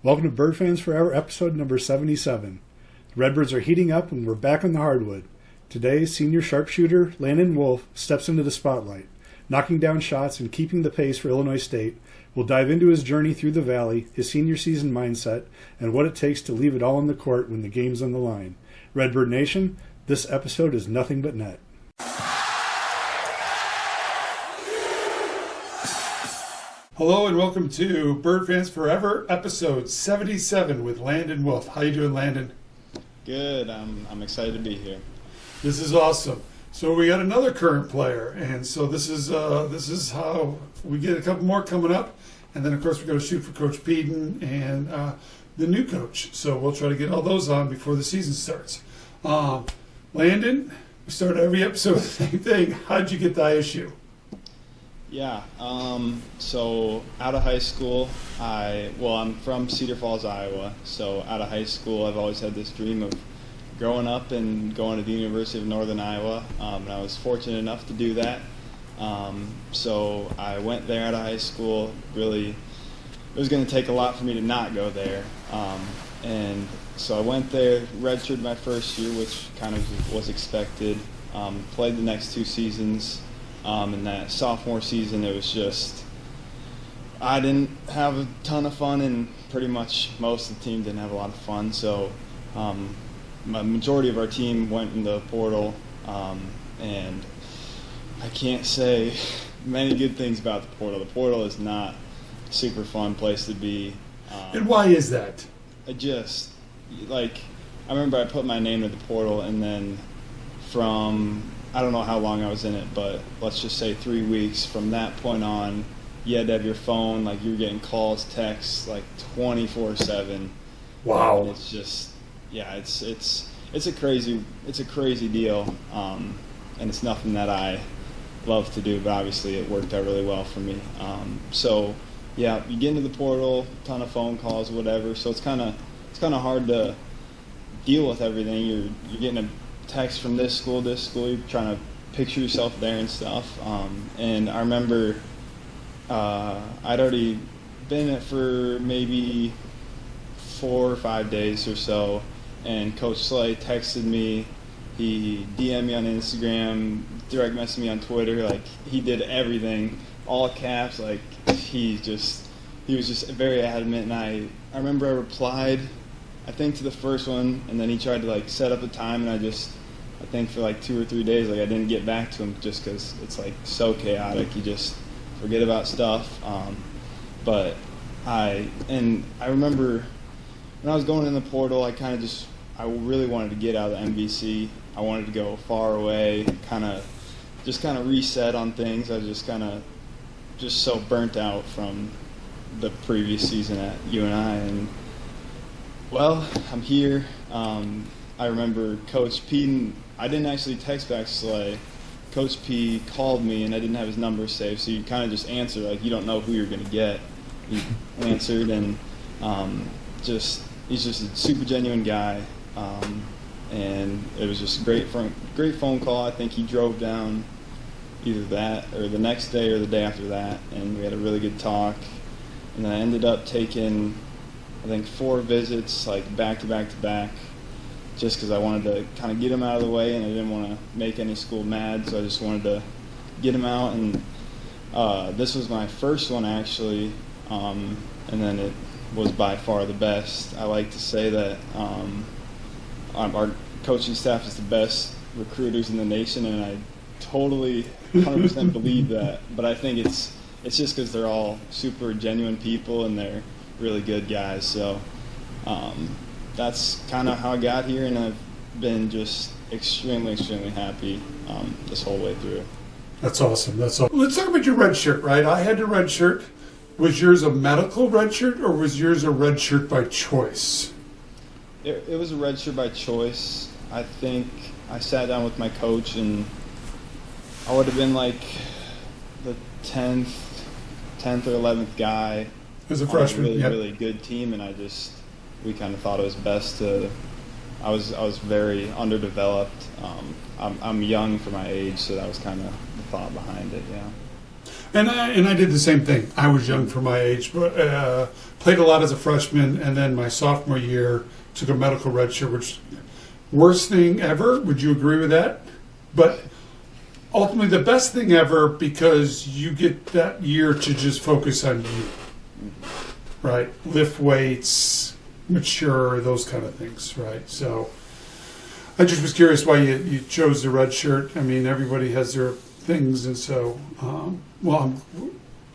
Welcome to Bird Fans Forever, episode number 77. The Redbirds are heating up and we're back on the hardwood. Today, senior sharpshooter Landon Wolf steps into the spotlight, knocking down shots and keeping the pace for Illinois State. We'll dive into his journey through the Valley, his senior season mindset, and what it takes to leave it all on the court when the game's on the line. Redbird Nation, this episode is nothing but net. Hello and welcome to Bird Fans Forever, episode 77 with Landon Wolf. How you doing, Landon? Good. I'm excited to be here. This is awesome. So we got another current player, and so this is how we get a couple more coming up, and then of course we're going to shoot for Coach Pemberton and the new coach. So we'll try to get all those on before the season starts. Landon, we start every episode with the same thing. How'd you get the ISU? Yeah. So out of high school, I'm from Cedar Falls, Iowa. So out of high school, I've always had this dream of growing up and going to the University of Northern Iowa. And I was fortunate enough to do that. So I went there out of high school. Really, it was going to take a lot for me to not go there. And so I went there, redshirted my first year, which kind of was expected. Played the next two seasons. In that sophomore season, it was just, I didn't have a ton of fun, and pretty much most of the team didn't have a lot of fun. So a majority of our team went in the portal, and I can't say many good things about the portal. The portal is not a super fun place to be. And why is that? I remember I put my name in the portal, and then I don't know how long I was in it, but let's just say 3 weeks. From that point on, you had to have your phone, like you were getting calls, texts, like 24/7. Wow. And it's just, yeah, it's a crazy deal, and it's nothing that I love to do, but obviously it worked out really well for me. So yeah, you get into the portal, ton of phone calls, whatever. So it's kind of hard to deal with everything. You're getting a text from this school, you're trying to picture yourself there and stuff. And I remember I'd already been in it for maybe 4 or 5 days or so, and Coach Slay texted me. He DM'd me on Instagram, direct messaged me on Twitter. Like, he did everything, all caps. Like, he was just very adamant. And I remember I replied, I think, to the first one, and then he tried to set up a time, and I think for 2 or 3 days, I didn't get back to him just because it's so chaotic. You just forget about stuff. But I remember when I was going in the portal, I really wanted to get out of the MVC. I wanted to go far away, kind of reset on things. I was just so burnt out from the previous season at UNI, and well, I'm here. I remember Coach P. I didn't actually text back Slay. Coach P called me, and I didn't have his number saved, so you kind of just answer you don't know who you're going to get. He answered, and he's just a super genuine guy, and it was just a great phone call. I think he drove down either that or the next day or the day after that, and we had a really good talk. And then I ended up taking, I think, 4 visits, back to back, just because I wanted to kind of get him out of the way, and I didn't want to make any school mad, so I just wanted to get him out. And this was my first one, actually, and then it was by far the best. I like to say that our coaching staff is the best recruiters in the nation, and I totally 100% believe that. But I think it's just because they're all super genuine people, and they're really good guys. So that's kind of how I got here, and I've been just extremely happy this whole way through. That's awesome. Let's talk about your red shirt, right? I had a red shirt. Was yours a medical red shirt, or was yours a red shirt by choice? It was a red shirt by choice. I think I sat down with my coach, and I would have been the 10th or 11th guy as a freshman, on a really good team, and we kind of thought it was best to. I was very underdeveloped. I'm young for my age, so that was kind of the thought behind it. Yeah. And I did the same thing. I was young for my age, but played a lot as a freshman, and then my sophomore year took a medical redshirt, which worst thing ever. Would you agree with that? But ultimately the best thing ever, because you get that year to just focus on you, right? Lift weights, mature, those kind of things, right? So I just was curious why you chose the red shirt. I mean, everybody has their things, and so, I'm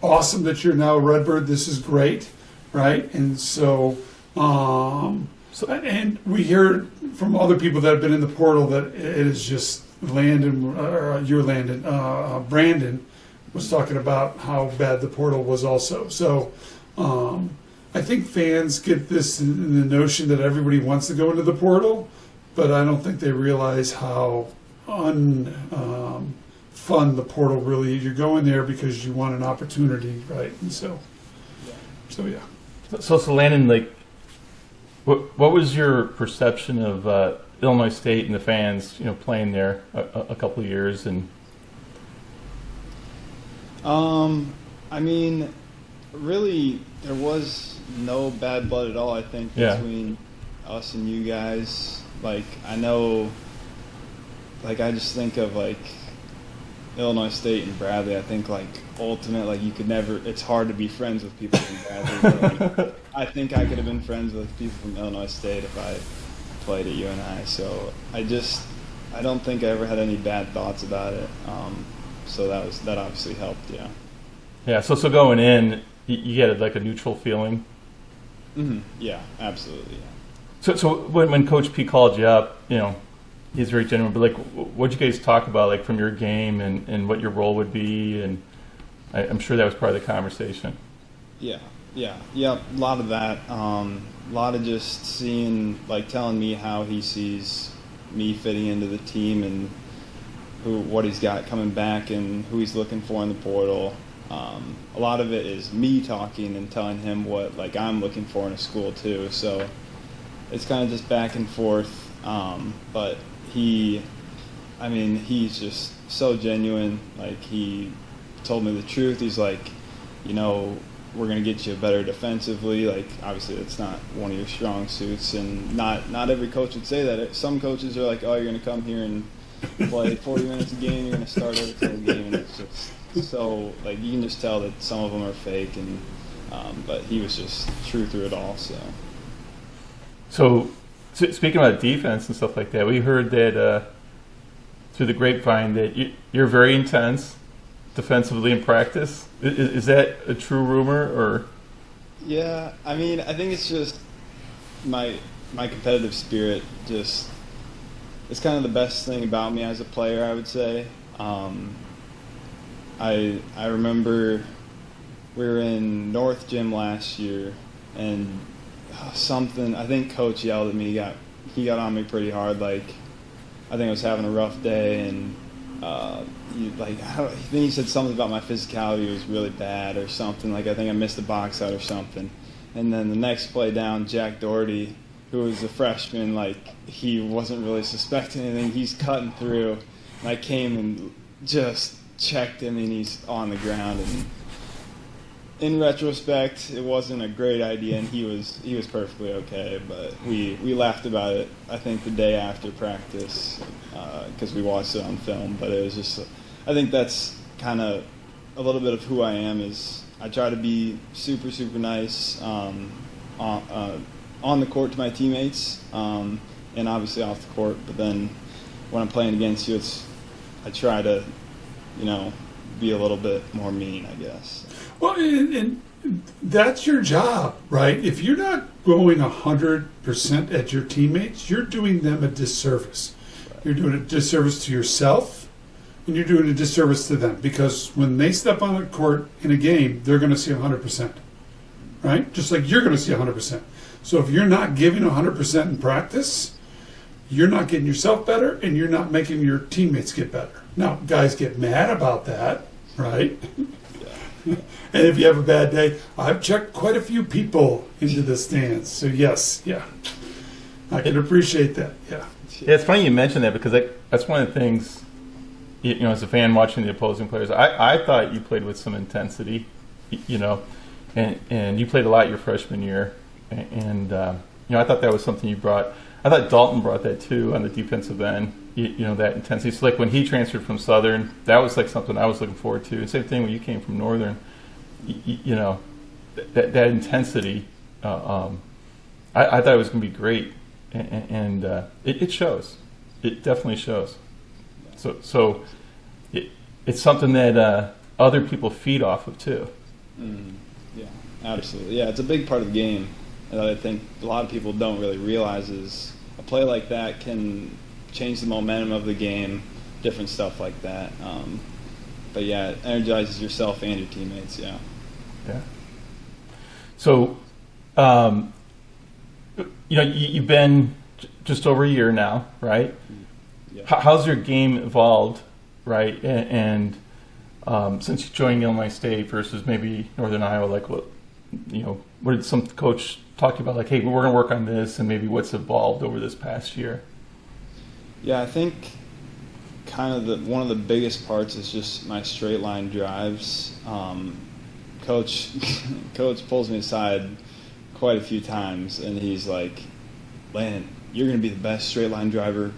awesome that you're now a Redbird. This is great, right? And so, and we hear from other people that have been in the portal that it is just Brandon was talking about how bad the portal was also. So, I think fans get this in the notion that everybody wants to go into the portal, but I don't think they realize how fun the portal really is. You're going there because you want an opportunity, right? And so yeah. So Landon, like, what was your perception of Illinois State and the fans, playing there a couple of years? And I mean, really, there was no bad blood at all, I think, between us and you guys. Like, I know, like, I just think of, like, Illinois State and Bradley. I think, like, ultimate, like, you could never, it's hard to be friends with people from Bradley. But, like, I think I could have been friends with people from Illinois State if I played at UNI. So I don't think I ever had any bad thoughts about it. So that obviously helped, yeah. Yeah, so going in, you had like a neutral feeling? Mm-hmm. Yeah, absolutely, yeah. So when Coach P called you up, he's very genuine, but like, what'd you guys talk about, like, from your game and what your role would be? And I'm sure that was part of the conversation. Yeah, a lot of that. A lot of just seeing, like, telling me how he sees me fitting into the team and what he's got coming back and who he's looking for in the portal. A lot of it is me talking and telling him what, like, I'm looking for in a school too. So it's kind of just back and forth. But he's just so genuine. Like, he told me the truth. He's like, we're going to get you better defensively. Like, obviously that's not one of your strong suits, and not every coach would say that. Some coaches are like, oh, you're going to come here and play 40 minutes a game, you're going to start every single game, and it's just so, like, you can just tell that some of them are fake, and but he was just true through it all. So speaking about defense and stuff like that, we heard that through the grapevine that you're very intense defensively in practice. Is that a true rumor, or? Yeah, I mean, I think it's just my competitive spirit. Just, it's kind of the best thing about me as a player, I would say. I remember we were in North Gym last year, and I think Coach yelled at me. He got on me pretty hard. Like, I think I was having a rough day, and then he said something about my physicality was really bad or something. Like, I think I missed a box out or something. And then the next play down, Jack Doherty, who was a freshman, like, he wasn't really suspecting anything. He's cutting through, and I came and just checked him, and he's on the ground. And in retrospect, it wasn't a great idea, and he was perfectly okay. But we laughed about it, I think, the day after practice, because we watched it on film. But it was just, I think that's kind of a little bit of who I am. Is I try to be super, super nice on the court to my teammates, and obviously off the court. But then when I'm playing against you, I try to, be a little bit more mean, I guess. Well, and that's your job, right? If you're not going 100% at your teammates, you're doing them a disservice. Right. You're doing a disservice to yourself, and you're doing a disservice to them, because when they step on the court in a game, they're going to see 100%, right? Just like you're going to see 100%. So if you're not giving 100% in practice, you're not getting yourself better, and you're not making your teammates get better. Now, guys get mad about that, right? And if you have a bad day, I've checked quite a few people into the stands. So yes, I can appreciate that. Yeah. Yeah, it's funny you mentioned that, because that's one of the things as a fan watching the opposing players, I thought you played with some intensity, and you played a lot your freshman year, and I thought that was something you brought. I thought Dalton brought that too on the defensive end, that intensity. So like when he transferred from Southern, that was like something I was looking forward to. And same thing when you came from Northern, that intensity. I thought it was going to be great, and it shows. It definitely shows. So it's something that other people feed off of too. Yeah, absolutely. Yeah, it's a big part of the game that I think a lot of people don't really realize is a play like that can change the momentum of the game, different stuff like that. But yeah, it energizes yourself and your teammates. Yeah. Yeah. So, you've been just over a year now, right? Yeah. How's your game evolved, right? And since you joined Illinois State versus maybe Northern Iowa, like what did some coach talk to you about? Like, hey, we're going to work on this, and maybe what's evolved over this past year? Yeah, I think kind of one of the biggest parts is just my straight line drives. Coach pulls me aside quite a few times, and he's like, "Landon, you're going to be the best straight line driver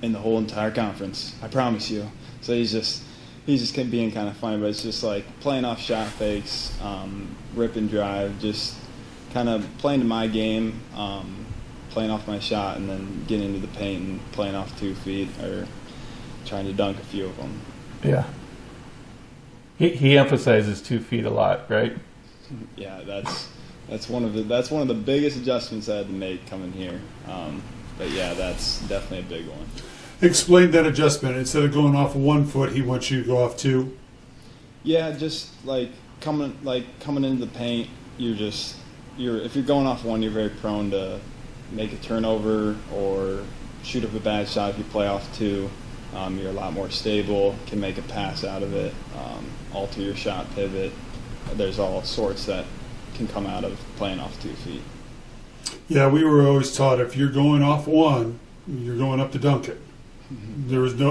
in the whole entire conference. I promise you." So he's just being kind of funny, but it's just like playing off shot fakes, rip and drive, just kind of playing to my game, playing off my shot, and then getting into the paint and playing off 2 feet or trying to dunk a few of them. Yeah. He emphasizes 2 feet a lot, right? Yeah, that's one of the biggest adjustments I had to make coming here. But yeah, that's definitely a big one. Explain that adjustment. Instead of going off 1 foot, he wants you to go off 2. Yeah, just like coming into the paint, if you're going off 1, you're very prone to make a turnover or shoot up a bad shot. If you play off 2, you're a lot more stable, can make a pass out of it, alter your shot pivot. There's all sorts that can come out of playing off 2 feet. Yeah, we were always taught if you're going off 1, you're going up to dunk it. Mm-hmm.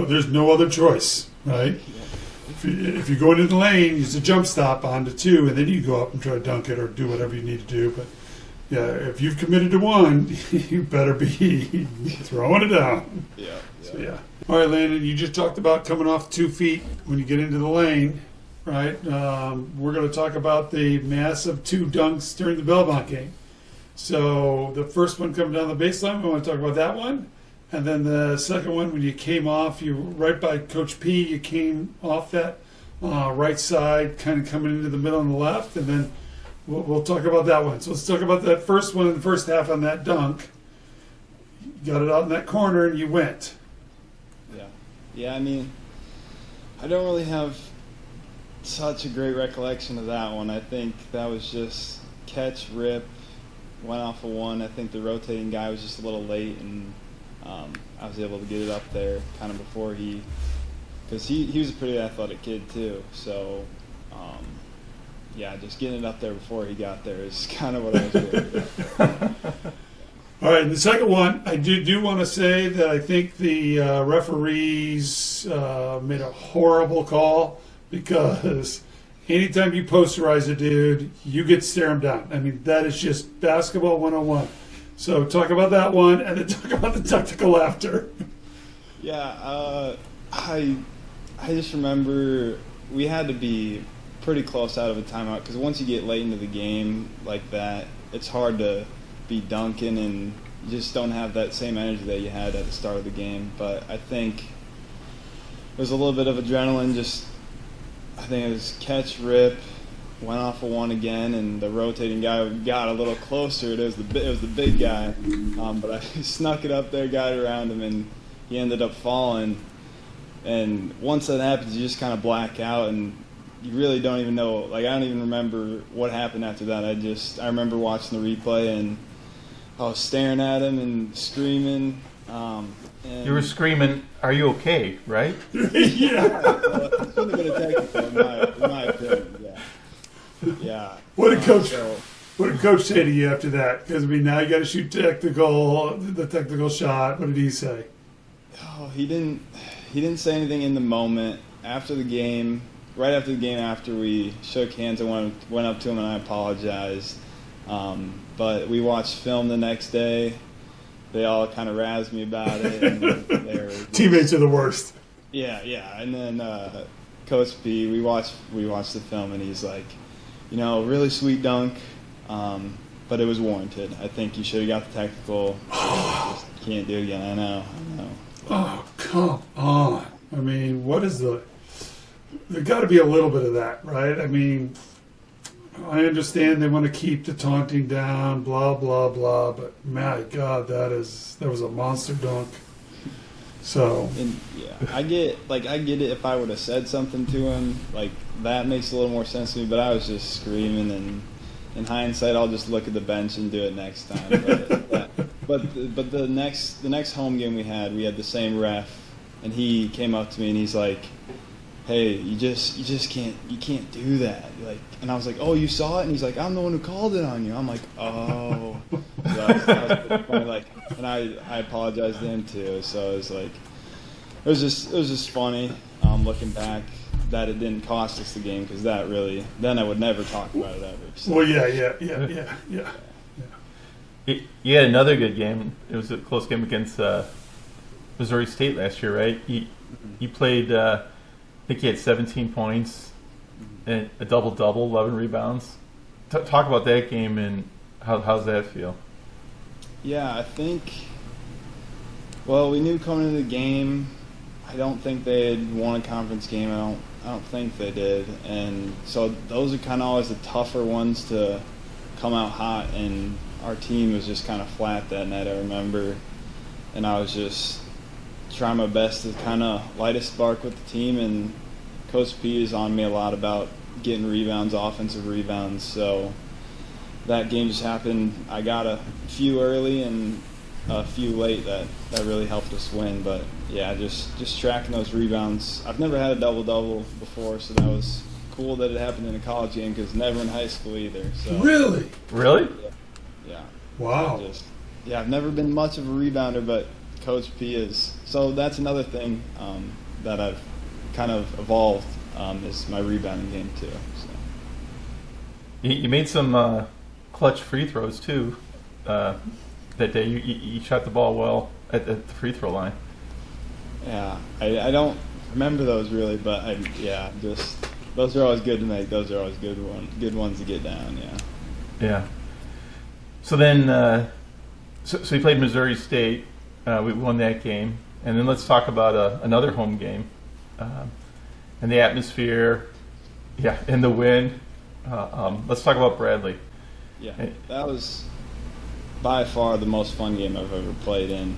There's no other choice, right? Yeah. If you go into the lane, use a jump stop onto 2, and then you go up and try to dunk it or do whatever you need to do. But yeah, if you've committed to 1, you better be throwing it down. Yeah. So, yeah. All right, Landon, you just talked about coming off 2 feet when you get into the lane, right? We're going to talk about the massive 2 dunks during the Belmont game. So the first one coming down the baseline, we want to talk about that one. And then the second one, when you came off, you were right by Coach P, you came off that right side, kind of coming into the middle and the left. And then we'll talk about that one. So let's talk about that first one in the first half on that dunk. You got it out in that corner and you went. Yeah, I mean, I don't really have such a great recollection of that one. I think that was just catch, rip, went off of 1. I think the rotating guy was just a little late, and I was able to get it up there kind of before because he was a pretty athletic kid too. So, yeah, just getting it up there before he got there is kind of what I was doing. All right, the second one, I do want to say that I think the referees made a horrible call because anytime you posterize a dude, you get to stare him down. I mean, that is just basketball 101. So talk about that one and then talk about the technical after. Yeah, I just remember we had to be pretty close out of a timeout because once you get late into the game like that, it's hard to be dunking, and you just don't have that same energy that you had at the start of the game. But I think it was a little bit of adrenaline. I think it was catch, rip, went off of 1 again, and the rotating guy got a little closer. It was the big guy, but I snuck it up there, got it around him, and he ended up falling. And once that happens, you just kind of black out, and you really don't even know. Like, I don't even remember what happened after that. I remember watching the replay, and I was staring at him and screaming. And you were screaming, "Are you okay?" Right? Yeah. Well, it shouldn't have been a technical, in my opinion. Yeah. What did Coach say to you after that? Because I mean, now you got to shoot the technical shot. What did he say? Oh, he didn't. he didn't say anything in the moment. After the game, right after the game, after we shook hands, I went up to him and I apologized. But we watched film the next day. They all kind of razzed me about it. And they were just, Teammates are the worst. yeah. And then Coach P, we watched the film, and he's like, really sweet dunk, but it was warranted. I think you should have got the technical. Just can't do it again. I know. Oh, come on. I mean, what is there got to be a little bit of that, right? I mean, I understand they want to keep the taunting down, blah, blah, blah, but my God, that was a monster dunk. So. And I get it if I would have said something to him, like that makes a little more sense to me, but I was just screaming, and in hindsight, I'll just look at the bench and do it next time. But the next home game we had the same ref, and he came up to me and he's like, "Hey, you just can't do that." Like, and I was like, "Oh, you saw it?" And he's like, "I'm the one who called it on you." I'm like, "Oh." So that was pretty funny. Like, and I apologized to him too. So it was like, it was just funny looking back that it didn't cost us the game, because that really, then I would never talk about it ever. So. Well, yeah. You had another good game. It was a close game against Missouri State last year, right? You played, I think you had 17 points and a double-double, 11 rebounds. Talk about that game and how's that feel? Yeah, I think, well, we knew coming into the game, I don't think they had won a conference game. I don't think they did. And so those are kind of always the tougher ones to come out hot, and our team was just kind of flat that night, I remember. And I was just trying my best to kind of light a spark with the team, and Coach P is on me a lot about getting rebounds, offensive rebounds. So that game just happened. I got a few early and a few late that really helped us win. But yeah, just tracking those rebounds. I've never had a double-double before, so that was cool that it happened in a college game, because never in high school either. So Really? yeah. Wow. I've never been much of a rebounder, but Coach P is. So that's another thing that I've kind of evolved is my rebounding game too. So. You made some clutch free throws too that day. You shot the ball well at the free throw line. Yeah, I don't remember those really, but just those are always good to make. Those are always good ones to get down. Yeah. Yeah. So then, so you played Missouri State. We won that game, and then let's talk about another home game, and the atmosphere, and the win. Let's talk about Bradley. Yeah, that was by far the most fun game I've ever played in.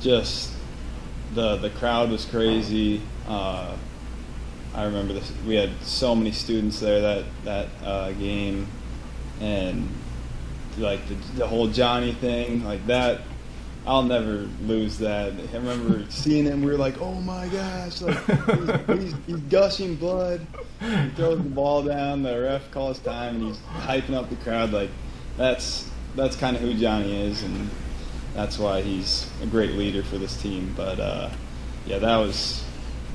Just the crowd was crazy. I remember this. We had so many students there that game, and like the whole Johnny thing, like that. I'll never lose that. I remember seeing him. We were like, "Oh my gosh!" Like he's gushing blood. He throws the ball down. The ref calls time, and he's hyping up the crowd. Like that's kind of who Johnny is, and that's why he's a great leader for this team. But that was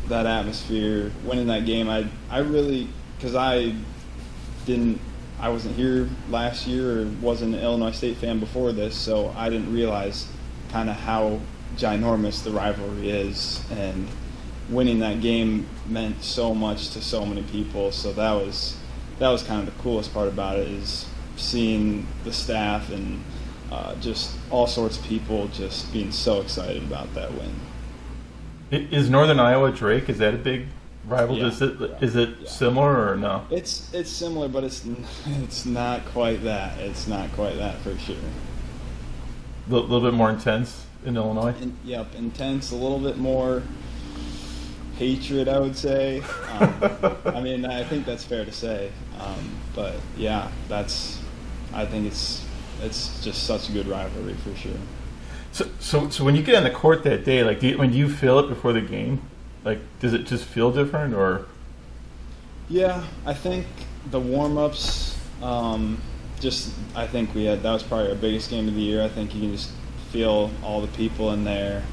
that atmosphere. Winning that game, I really, because I wasn't here last year or wasn't an Illinois State fan before this, so I didn't realize kind of how ginormous the rivalry is, and winning that game meant so much to so many people. So that was kind of the coolest part about it, is seeing the staff and just all sorts of people just being so excited about that win. Is Northern Iowa Drake? Is that a big rival? Yeah, is it similar or no? It's similar, but it's not quite that. It's not quite that for sure. A little bit more intense in Illinois? Intense, a little bit more hatred, I would say. I mean, I think that's fair to say. But yeah, I think it's just such a good rivalry for sure. So when you get on the court that day, like, do you feel it before the game? Like, does it just feel different, or? Yeah, I think the warm-ups, I think that was probably our biggest game of the year. I think you can just feel all the people in there.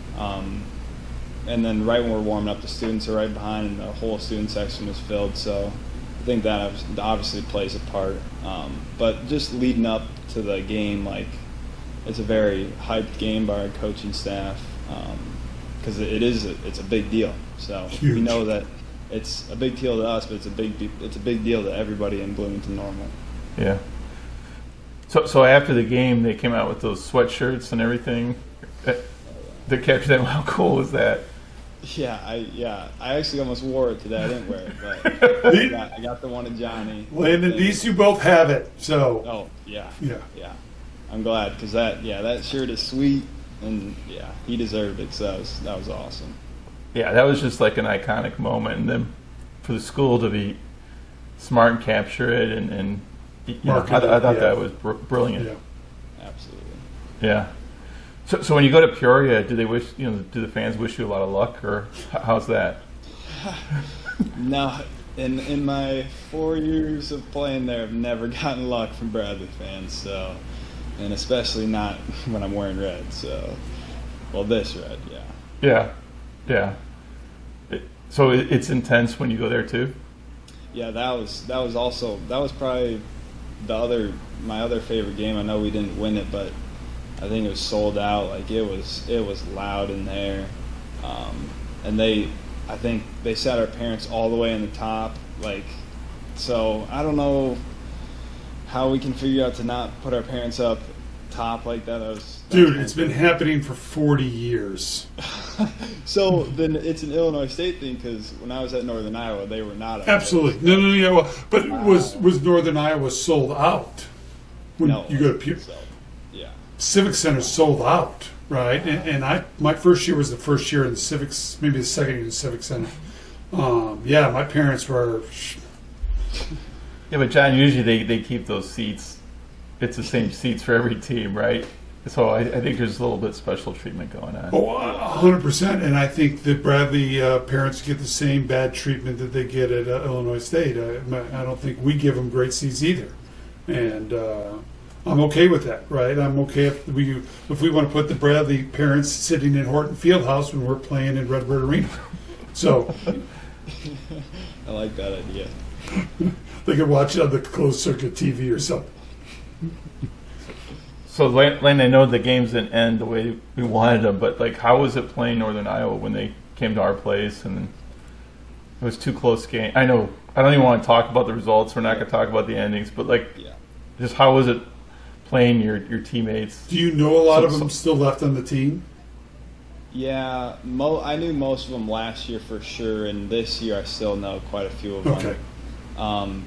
and then right when we're warming up, the students are right behind, and the whole student section was filled. So I think that obviously plays a part. But just leading up to the game, like, it's a very hyped game by our coaching staff, because it's a big deal. So Huge. We know that it's a big deal to us, but it's a big deal to everybody in Bloomington Normal. Yeah. So after the game, they came out with those sweatshirts and everything. They captured them. How cool was that? Yeah, I actually almost wore it today. I didn't wear it, but I got the one of Johnny. Landon, these two both have it, so. Oh yeah. Yeah. I'm glad, because that shirt is sweet, and he deserved it. So that was awesome. Yeah, that was just like an iconic moment, and then for the school to be smart and capture it, and you know, I thought that was brilliant. Yeah. Absolutely. Yeah. So when you go to Peoria, do the fans wish you a lot of luck, or how's that? No, in my 4 years of playing there, I've never gotten luck from Bradley fans. So, and especially not when I'm wearing red. So, well, this red, yeah. Yeah. So it's intense when you go there too. Yeah, that was probably my other favorite game. I know we didn't win it, but I think it was sold out. Like, it was loud in there, and I think they sat our parents all the way in the top. Like, so I don't know how we can figure out to not put our parents up top like that. Dude, it's been happening for 40 years. So then it's an Illinois State thing, because when I was at Northern Iowa, they were not. Absolutely. No, yeah. Well, but was Northern Iowa sold out when No, you go to Peoria? so, yeah. Civic Center sold out, right? And my first year was the first year in the Civics, maybe the second year in the Civic Center. My parents were. Yeah, but John, usually they keep those seats. It's the same seats for every team, right? So I think there's a little bit special treatment going on. Oh, 100%. And I think that Bradley parents get the same bad treatment that they get at Illinois State. I don't think we give them great seats either. And I'm okay with that, right? I'm okay if we want to put the Bradley parents sitting in Horton Fieldhouse when we're playing in Redbird Arena. So I like that idea. they could watch it on the closed circuit TV or something. So, Lane, I know the games didn't end the way we wanted them, but like, how was it playing Northern Iowa when they came to our place and it was two close games? I know I don't even want to talk about the results. We're not going to talk about the endings, but like, just how was it playing your teammates? Do you know a lot of them still left on the team? Yeah, I knew most of them last year for sure, and this year I still know quite a few of them. Okay.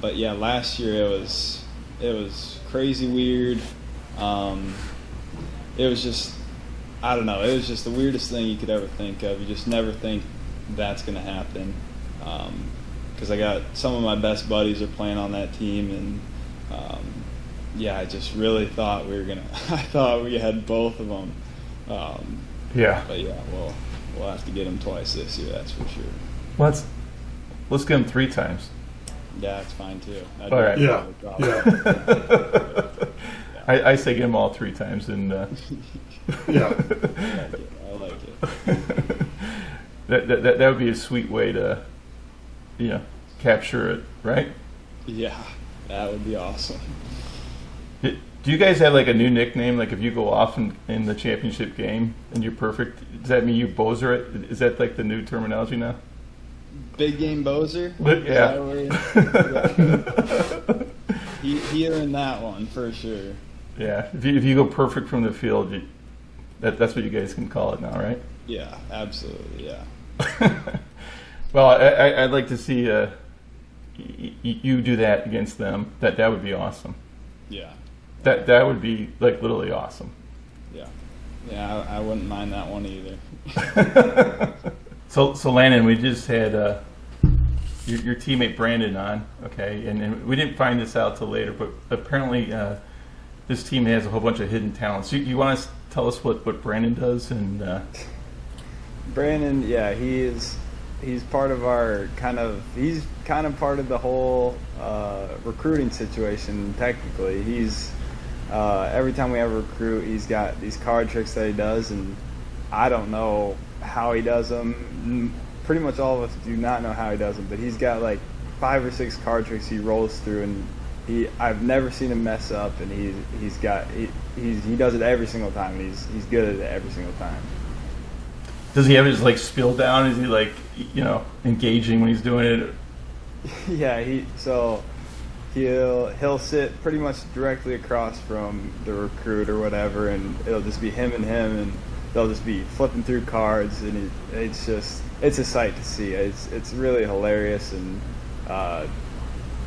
But yeah, last year it was crazy weird. It was just, I don't know, it was just the weirdest thing you could ever think of. You just never think that's going to happen. Because I got some of my best buddies are playing on that team, and I just really thought I thought we had both of them. But yeah, we'll have to get them twice this year, that's for sure. Let's get them 3 times. Yeah, that's fine too. All right. Yeah. I say get them all 3 times, and Yeah. I like it. that would be a sweet way to, capture it, right? Yeah, that would be awesome. Do you guys have like a new nickname? Like if you go off in the championship game and you're perfect, does that mean you Bozer it? Is that like the new terminology now? Big game Bozer? Yeah. He earned that one for sure. Yeah. If you go perfect from the field, that's what you guys can call it now, right? Yeah, absolutely, yeah. Well, I'd like to see you do that against them. That would be awesome. Yeah. That would be like literally awesome. Yeah, I wouldn't mind that one either. So Landon, we just had your teammate Brandon on, okay, and we didn't find this out till later, but apparently this team has a whole bunch of hidden talents. You want to tell us what Brandon does? And Brandon, yeah, he's part of our he's kind of part of the whole recruiting situation. Technically, he's every time we have a recruit, he's got these card tricks that he does, and I don't know how he does them. Pretty much all of us do not know how he does them, but he's got like 5 or 6 card tricks he rolls through, and I've never seen him mess up, and he does it every single time, and he's good at it every single time. Does he have his like spiel down? Is he like, you know, engaging when he's doing it? Yeah, he'll sit pretty much directly across from the recruit or whatever, and it'll just be him, and they'll just be flipping through cards, and it's a sight to see. It's really hilarious, and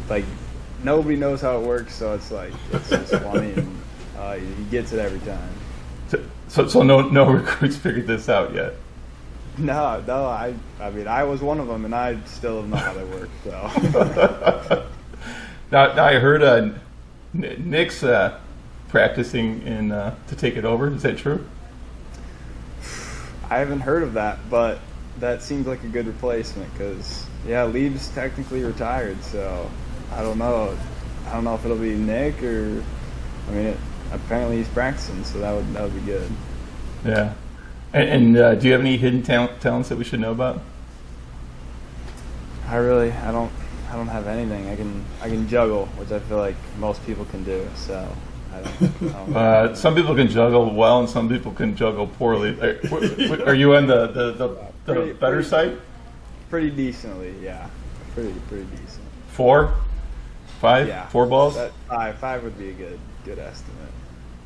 like nobody knows how it works, so it's just funny, and he gets it every time. So no recruits figured this out yet. No, I mean, I was one of them, and I still don't know how they work. So now I heard Nick's practicing to take it over. Is that true? I haven't heard of that, but that seems like a good replacement because Lieb's technically retired, so I don't know. I don't know if it'll be Nick or, I mean, apparently he's practicing, so that would be good. Yeah. And do you have any hidden talents that we should know about? I don't have anything. I can juggle, which I feel like most people can do. So I don't some people can juggle well, and some people can juggle poorly. Are you on the better side? Pretty decently, yeah. Pretty decent. 4, 5, yeah. 4 balls. Five would be a good estimate.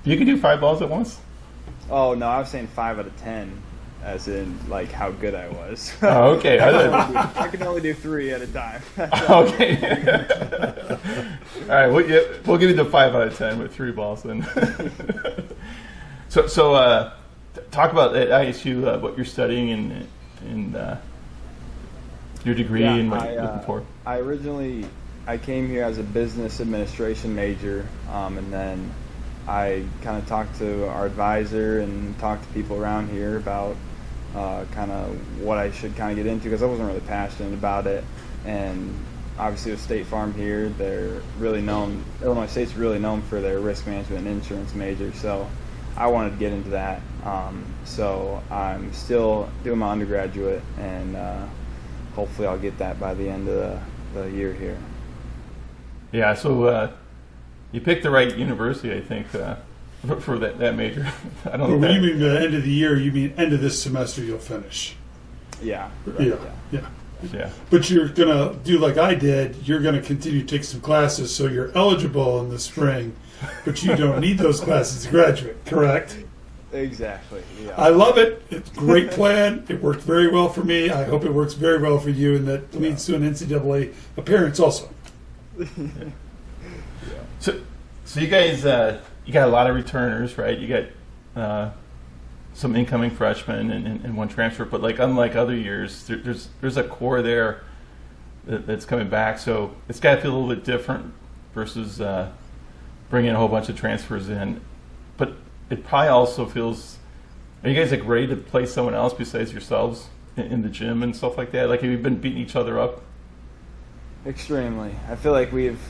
You can do 5 balls at once. Oh no, I was saying 5 out of 10, as in like how good I was. Oh, okay. I can only do 3 at a time. Okay. All right, we'll give you the 5 out of 10 with 3 balls then. So talk about at ISU what you're studying and your degree and what you're looking for. I came here as a business administration major, and then I kind of talked to our advisor and talked to people around here about kind of what I should kind of get into because I wasn't really passionate about it. And obviously with State Farm here, they're really known, Illinois State's really known for their risk management and insurance major. So I wanted to get into that. So I'm still doing my undergraduate, and hopefully I'll get that by the end of the year here. Yeah, so you picked the right university, I think, for that major. I don't know. When you mean the end of the year, you mean end of this semester you'll finish. Yeah. Yeah. But you're going to do like I did. You're going to continue to take some classes so you're eligible in the spring, but you don't need those classes to graduate, correct? Exactly. Yeah. I love it. It's a great plan. It worked very well for me. I hope it works very well for you, and that leads to an NCAA appearance also. So you guys, you got a lot of returners, right? You got some incoming freshmen and one transfer, but like unlike other years, there's a core there that's coming back. So it's got to feel a little bit different versus bringing a whole bunch of transfers in. But it probably also feels. Are you guys like ready to play someone else besides yourselves in the gym and stuff like that? Like have you been beating each other up? Extremely. I feel like we've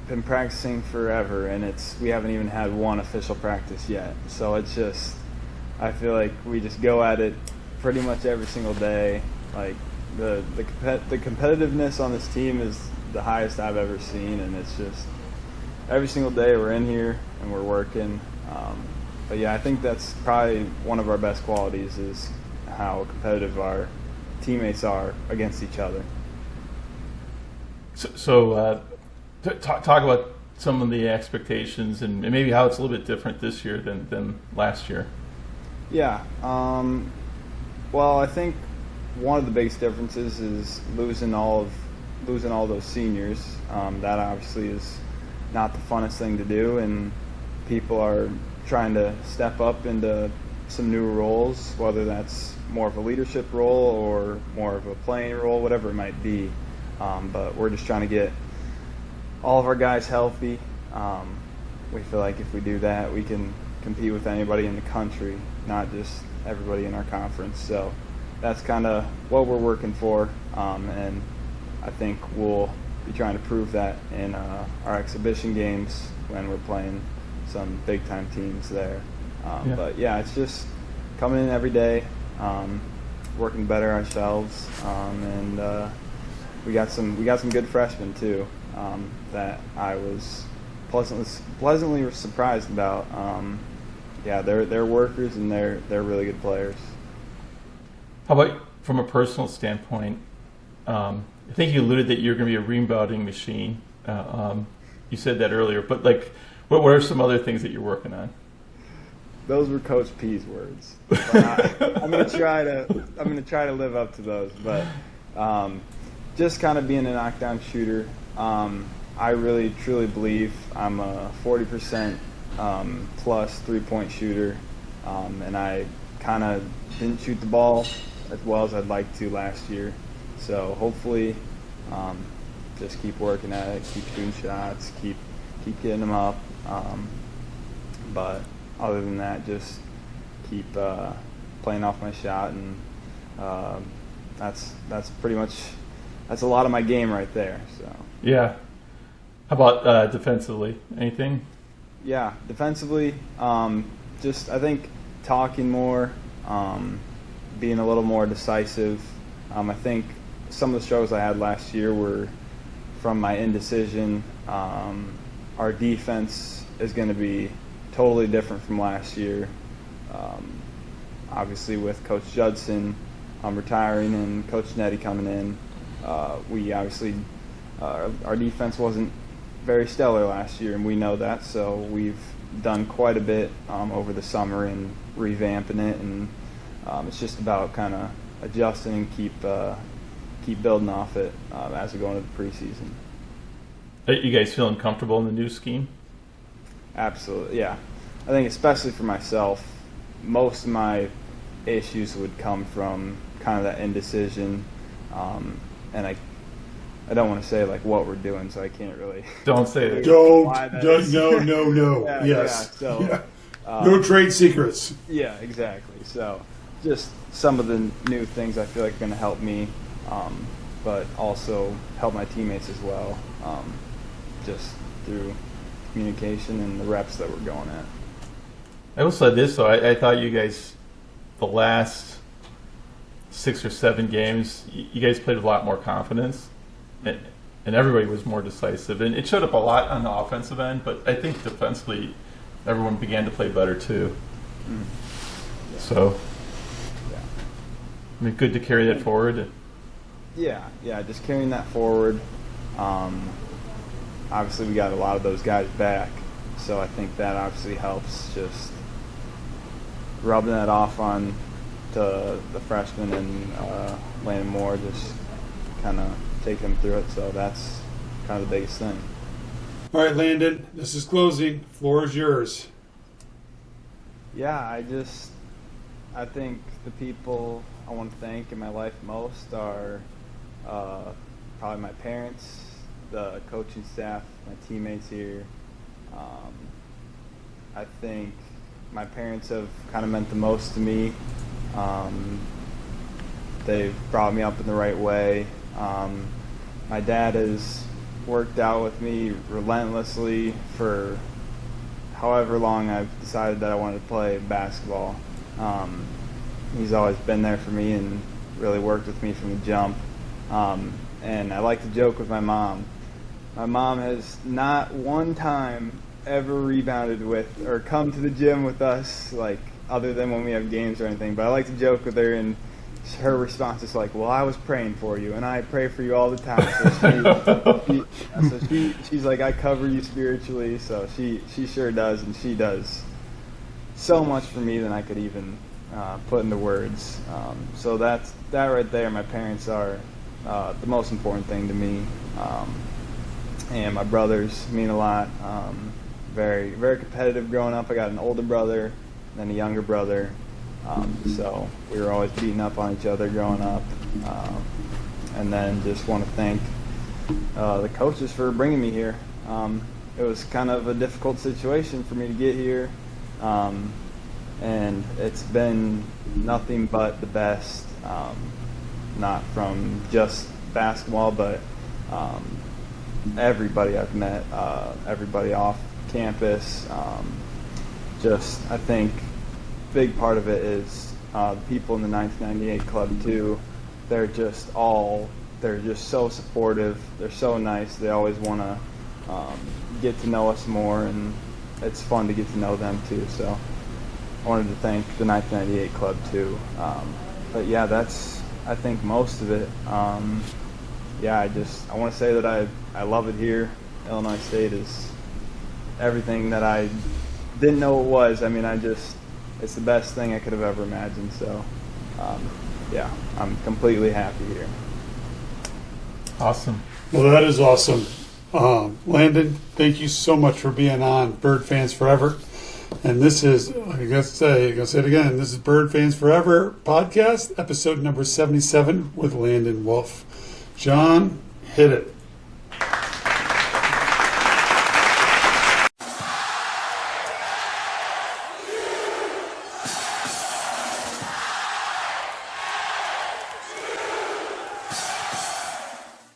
been practicing forever, and we haven't even had one official practice yet. So it's just, I feel like we just go at it pretty much every single day. Like the competitiveness on this team is the highest I've ever seen, and it's just every single day we're in here and we're working. But yeah, I think that's probably one of our best qualities is how competitive our teammates are against each other. So talk about some of the expectations and maybe how it's a little bit different this year than last year. Yeah. Well, I think one of the biggest differences is losing all those seniors. That obviously is not the funnest thing to do, and people are trying to step up into some new roles, whether that's more of a leadership role or more of a playing role, whatever it might be. But we're just trying to get all of our guys healthy. We feel like if we do that, we can compete with anybody in the country, not just everybody in our conference. So that's kind of what we're working for, and I think we'll be trying to prove that in our exhibition games when we're playing some big-time teams there. But yeah, it's just coming in every day, working better ourselves, and we got some good freshmen too that I was pleasantly surprised about. Yeah, they're workers and they're really good players. How about from a personal standpoint? I think you alluded that you're going to be a rebounding machine. You said that earlier, but like, what are some other things that you're working on? Those were Coach P's words. I'm gonna try to live up to those, but just kind of being a knockdown shooter. I really truly believe I'm a 40% plus 3-point shooter, and I kind of didn't shoot the ball as well as I'd like to last year. So hopefully, just keep working at it, keep shooting shots, keep getting them up. But other than that, just keep playing off my shot, and that's pretty much a lot of my game right there. So yeah. How about defensively? Anything? Yeah, defensively, just I think talking more, being a little more decisive. I think some of the struggles I had last year were from my indecision. Our defense is going to be totally different from last year. Obviously, with Coach Judson retiring and Coach Nettie coming in, we obviously our defense wasn't very stellar last year, and we know that. So we've done quite a bit over the summer in revamping it, and it's just about kind of adjusting and keep building off it as we go into the preseason. Are you guys feeling comfortable in the new scheme? Absolutely, yeah. I think especially for myself, most of my issues would come from kind of that indecision, and I don't want to say like what we're doing, so I can't really. Don't say that. No. Yeah, Yes. Yeah, so, no trade secrets. Yeah, exactly. So just some of the new things I feel like are going to help me, but also help my teammates as well, just through communication and the reps that we're going at. I will say this though, I thought you guys, the last 6 or 7 games, you guys played with a lot more confidence, and everybody was more decisive, and it showed up a lot on the offensive end. But I think defensively, everyone began to play better too. Yeah. So, Yeah. I mean, good to carry that forward. Yeah, just carrying that forward. Obviously, we got a lot of those guys back, so I think that obviously helps just rubbing that off on to the freshmen and Landon Moore, just kind of take them through it. So that's kind of the biggest thing. All right, Landon, this is closing. Floor is yours. Yeah, I think the people I want to thank in my life most are probably my parents, the coaching staff, my teammates here. I think my parents have kind of meant the most to me. They've brought me up in the right way. My dad has worked out with me relentlessly for however long I've decided that I wanted to play basketball. He's always been there for me and really worked with me from the jump. And I like to joke with my mom. My mom has not one time ever rebounded with or come to the gym with us, like other than when we have games or anything. But I like to joke with her, and her response is like, "Well, I was praying for you, and I pray for you all the time." So she's like, "I cover you spiritually." So she sure does, and she does so much for me than I could even put into words. So that right there, my parents are the most important thing to me, and my brothers mean a lot. Very, very competitive growing up. I got an older brother, then a younger brother. So we were always beating up on each other growing up. And then just want to thank the coaches for bringing me here. It was kind of a difficult situation for me to get here. And it's been nothing but the best, not from just basketball, but everybody I've met, everybody off campus. Just, I think, big part of it is the people in the 1998 club too. They're just so supportive. They're so nice. They always want to get to know us more, and it's fun to get to know them too. So I wanted to thank the 1998 club too. But yeah, that's, I think, most of it. Yeah, I want to say that I love it here. Illinois State is everything that I didn't know it was. I mean, it's the best thing I could have ever imagined. So yeah, I'm completely happy here. Awesome. Well, that is awesome. Landon, thank you so much for being on Bird Fans Forever. And this is, I'm going to say it again, this is Bird Fans Forever podcast, episode number 77 with Landon Wolf. Jon, hit it.